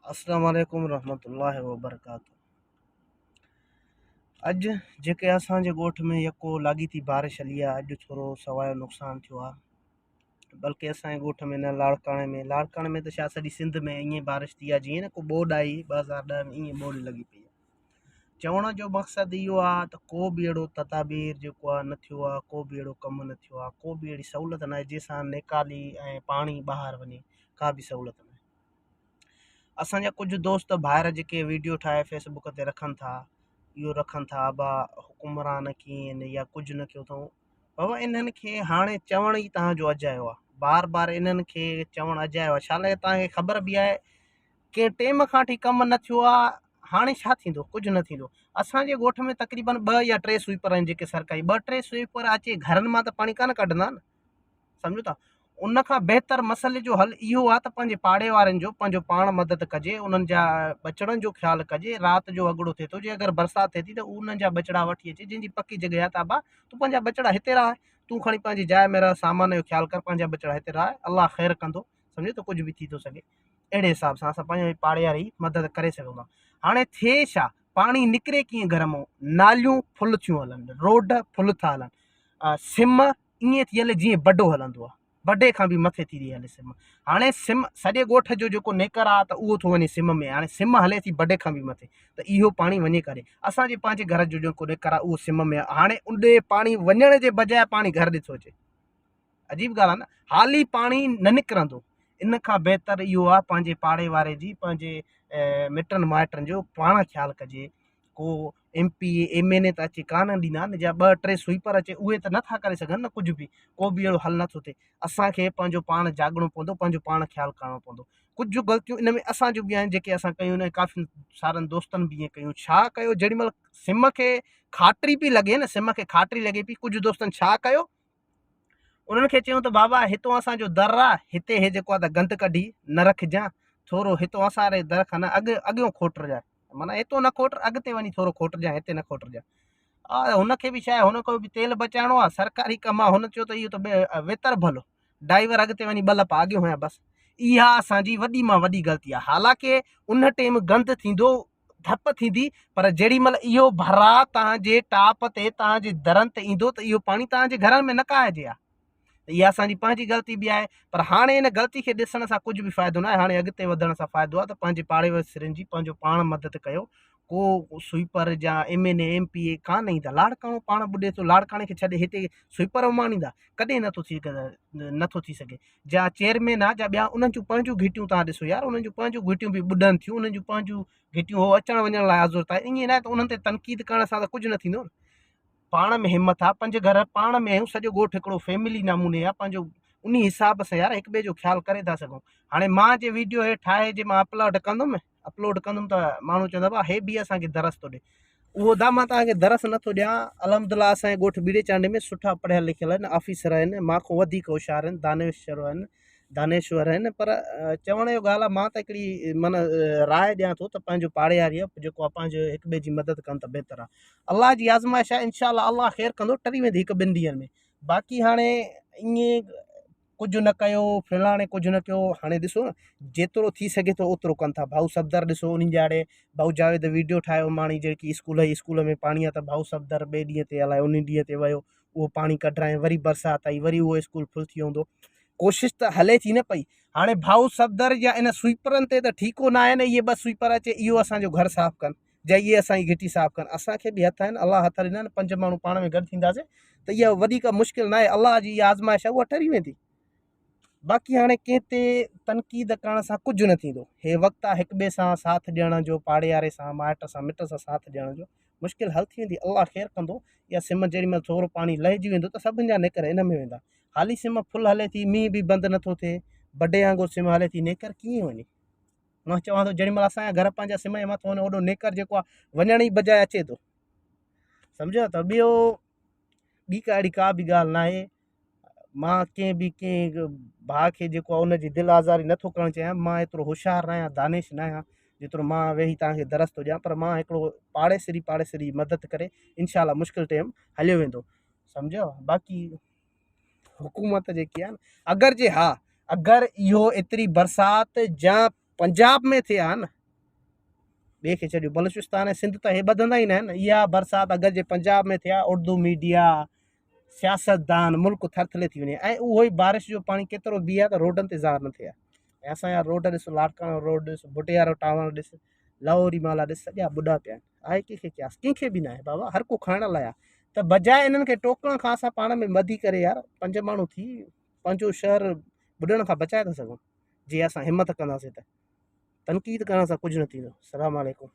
अस्सलाम वालेकुम रहमतुल्लाहि व बरकातहू। अॼु जेके असांजे ॻोठ में यको लाॻीती बारिश हली आहे, अॼु थोरो सवाइ नुक़सानु थियो आहे। बल्कि असांजे ॻोठ में न लाड़काणे में त छा सॼी सिंध में ईअं बारिश थी आहे जीअं न को ॿोॾि आई 2010 में, ईअं ॿोॾि लॻी पई आहे। चवण जो मक़सदु इहो आहे त को बि अहिड़ो तदाबीर जेको आहे न थियो आहे, को बि अहिड़ो कमु न थियो आहे, को बि अहिड़ी सहूलियत न आहे जंहिंसां नेकाली ऐं पाणी ॿाहिरि वञे, का बि सहूलियत न आहे। असांजा कुझु दोस्त ॿाहिरि जेके वीडियो ठाहे फेसबुक ते रखनि था, इहो रखनि था अबा हुकुमरान कीअं आहिनि या कुझु न कयो अथऊं। बाबा इन्हनि खे हाणे चवण ई तव्हांजो अजायो आहे, बार बार इन्हनि खे चवणु अजायो आहे। छा लाइ? तव्हांखे ख़बर बि आहे के टाइम खां वठी कमु न थियो आहे, हाणे छा थींदो? कुझु न थींदो। असांजे ॻोठ में तक़रीबन 2 या 3 स्वीपर आहिनि जेके सरकारी, 2-3 स्वीपर अचे घरनि मां त पाणी कान कढंदा न, सम्झो था। उन खां बहितर मसइले जो हल इहो आहे त पंहिंजे पाड़े वारनि जो पंहिंजो पाण मदद कजे, उन्हनि जा बचड़नि जो ख़्यालु कजे। राति जो अॻिड़ो थिए थो, जे अगरि बरसाति थिए थी त उन्हनि जा बचड़ा वठी अचे, जंहिंजी पकी जॻह आहे। ताबा तूं पंहिंजा बचड़ा हिते रह, तूं खणी पंहिंजी जाइ में रह, सामान जो ख़्यालु कर, पंहिंजा बचड़ा हिते रह, अलाह ख़ैरु कंदो। सम्झो त कुझु बि थी थो सघे। अहिड़े हिसाब सां असां पंहिंजे पाड़े वारी मदद करे सघूं था। हाणे थिए छा? पाणी निकिरे कीअं घर मां? नालियूं फुल थियूं हलनि, रोड फुल था हलनि, सिम ईअं थी हले जीअं बॾो हलंदो आहे, बॾे खां बि मथे थी हले सिम। हाणे सिम सॼे ॻोठ जो जेको नेकर आहे त उहो थो वञे सिम में, हाणे सिम हले थी बॾे खां बि मथे, त इहो पाणी वञे करे असांजे पंहिंजे घर जो जेको नेकर आहे उहो सिम में आहे। हाणे उॾे पाणी वञण जे बजाए पाणी घर ॾिठो अचे, अजीब ॻाल्हि आहे न। हाली पाणी न निकिरंदो। इन खां बहितर इहो आहे पंहिंजे पाड़े वारे जी, पंहिंजे मिटनि माइटनि जो पाण ख़्यालु कजे। को MP MNA त अचे कान ॾींदा न, जा 2-3 स्वीपर अचे उहे त नथा करे सघनि न कुझु बि, को बि अहिड़ो हल नथो थिए। असांखे पंहिंजो पाण जाॻणो पवंदो, पंहिंजो पाण ख़्यालु करणो पवंदो। कुझु ग़लतियूं इन में असां जूं बि आहिनि जेके असां कयूं आहिनि, काफ़ी सारनि दोस्तनि बि ईअं कयूं। छा कयो? जेॾीमहिल सिम खे खाटरी पई लॻे न, सिम खे खाटरी लॻे पई, कुझु दोस्तनि छा कयो? उन्हनि खे चयूं त बाबा हितां असांजो दर आहे, हिते हे जेको आहे त गंद कढी न रखजांइ, थोरो हितां असांजे दर खां न अॻियों खोटरजांइ, माना हितां न खोटर, अॻिते वञी थोरो खोटरजांइ, हिते न खोटरजांइ। हुनखे बि छा आहे, हुनखे बि तेल बचाइणो आहे, सरकारी कमु आहे। हुन चयो त इहो त वेतर भलो, ड्राइवर अॻिते वञी 2 लपा अॻियों हुया बसि। इहा असांजी वॾी मां वॾी ग़लती आहे। हालांकि उन टाइम गंद थींदो, धप थींदी, पर जेॾीमहिल इहो भरा तव्हांजे टाप ते, तव्हांजे दरनि ते ईंदो त इहो पाणी तव्हांजे घरनि में न काइजे आहे। इहा असांजी पंहिंजी ग़लती बि आहे। पर हाणे इन ग़लती खे ॾिसण सां कुझु बि फ़ाइदो न आहे। हाणे अॻिते वधण सां फ़ाइदो आहे त पंहिंजे पाड़े वासिरनि जी पंहिंजो पाण मदद कयो। को स्वीपर जा MNA MPA कान ईंदा, लाड़काणो पाण ॿुॾे थो, लाड़काणे खे छॾे हिते स्वीपर माणींदा, कॾहिं नथो थी सघे। जा चेयरमैन आहे, जा ॿिया, उन्हनि जूं पंहिंजूं घिटियूं तव्हां ॾिसो यार, उन्हनि जूं पंहिंजूं घिटियूं बि ॿुॾनि थियूं, उन्हनि जूं पंहिंजूं घिटियूं हो अचण वञण लाइ आज़ुर था। ईअं न आहे त उन्हनि ते तनक़ीद करण सां त कुझु न थींदो न। पाण में हिमत आहे, 5 घर पाण में आहियूं, सॼो ॻोठु हिकिड़ो फैमिली नमूने आहे पंहिंजो, उन हिसाब सां यार हिक ॿिए जो ख़्यालु करे था सघूं। हाणे मां जे वीडियो हे ठाहे जे मां अपलोड कंदुमि त माण्हू चवंदा भाउ हे बि असांखे दरस थो ॾे। उहो दा मां तव्हांखे दरस नथो ॾियां। अलहमदिल्ला असांजे ॻोठु बीड़े चांडे में सुठा पढ़ियल लिखियल आहिनि, ऑफिसर आहिनि, मांखो वधीक होशियार आहिनि, दानेश्वर आहिनि। पर चवण जो ॻाल्हि आहे, मां त हिकिड़ी माना राय ॾियां थो त पंहिंजो पाड़े वारी आहे जेको आहे पंहिंजो हिक ॿिए जी मदद कनि त बहितर आहे। अलाह जी आज़माइश आहे, इनशाअल्लाह अलाह ख़ैरु कंदो, टरी वेंदी 1-2 ॾींहंनि में। बाक़ी हाणे ईअं कुझु न कयो, फलाणे कुझु न कयो। हाणे ॾिसो न, जेतिरो थी सघे थो ओतिरो कनि था। भाऊ सफ़दर ॾिसो, उन जाड़े भाऊ जावेद वीडियो ठाहियो, माणी जेकी स्कूल में पाणी आहे त भाऊ सफ़दर 2 ॾींहं ते हलायो, उन ॾींहं ते वियो, उहो पाणी कढाए, वरी बरसाति आई, वरी उहो स्कूल फुल थी वेंदो। कोशिशि त हले थी न पई। हाणे भाऊ सफ़दर या इन स्वीपरनि ते त ठीको न आहे न, इहे 2 स्वीपर अचे इहो असांजो घर साफ़ु कनि, या इहे असांजी घिटी साफ़ु कनि। असांखे बि हथ आहिनि, अलाह हथ ॾिना आहिनि, 5 माण्हू पाण में गॾु थींदासीं त इहा वधीक मुश्किल न आहे। अलाह जी इहा आज़माइश आहे, उहा टरी वेंदी। बाक़ी हाणे कंहिं ते तनक़ीद करण सां कुझु न थींदो। हे वक़्तु आहे हिक ॿिए सां साथ ॾियण जो, पाड़े वारे सां, माइट सां, मिट सां साथ ॾियण जो। मुश्किल हल थी वेंदी, अलाह ख़ैरु कंदो। या सिम जेॾीमहिल थोरो पाणी लहिजी वेंदो त सभिनि जा नेकर इन में वेंदा। हाली सिम फुल हले थी, मींहुं बि बंदि नथो थिए, बॾे वांगुरु सिम हले थी, नेकर कीअं वञे? मां चवां थो जेॾीमहिल असांजा घर पंहिंजा सिम जे मथां वञे, ओॾो नेकर जेको आहे वञण जी बजाए अचे थो, सम्झो त। ॿी का अहिड़ी का बि ॻाल्हि न आहे। मां कंहिं भाउ खे जेको आहे उनजी दिलि आज़ारी नथो करणु चाहियां। मां एतिरो होशियारु न आहियां, दानिश न आहियां जेतिरो मां वेही तव्हांखे दरस थो ॾियां। पर मां हिकिड़ो पाड़ेसिरी मदद करे, इनशाला मुश्किल टाइम हलियो वेंदो, सम्झो। बाक़ी हुकूमत जेकी आहे न, अगरि इहो एतिरी बरसाति या पंजाब में थिया न, ॿिए खे छॾियो बलूचिस्तान ऐं सिंध त हे ॿधंदा ई न आहिनि। इहा बरसाति अगरि जे पंजाब में थिया, उर्दू मीडिया, सियासतदान, मुल्क थरथले थी वञे। ऐं उहो ई बारिश जो पाणी केतिरो बि आहे त रोडनि ते ज़ार न थिया। ऐं असांजा रोड ॾिसो, लाड़काणा रोड ॾिस, बुटियारो टावर ॾिस, लाहौरी माला ॾिस, सॼा ॿुॾा पिया आहिनि। आहे कंहिंखे क्यास? कंहिंखे बि न आहे बाबा, हर को खाइण लाइ आहे। त बजाए इन्हनि खे टोकण खां असां पाण में मधी करे यार 5 माण्हू थी पंहिंजो शहर ॿुॾण खां बचाए था सघूं, जीअं असां हिमत कंदासीं त। तनक़ीद करण सां कुझु न थींदो। अस्सलाम वालेकुम।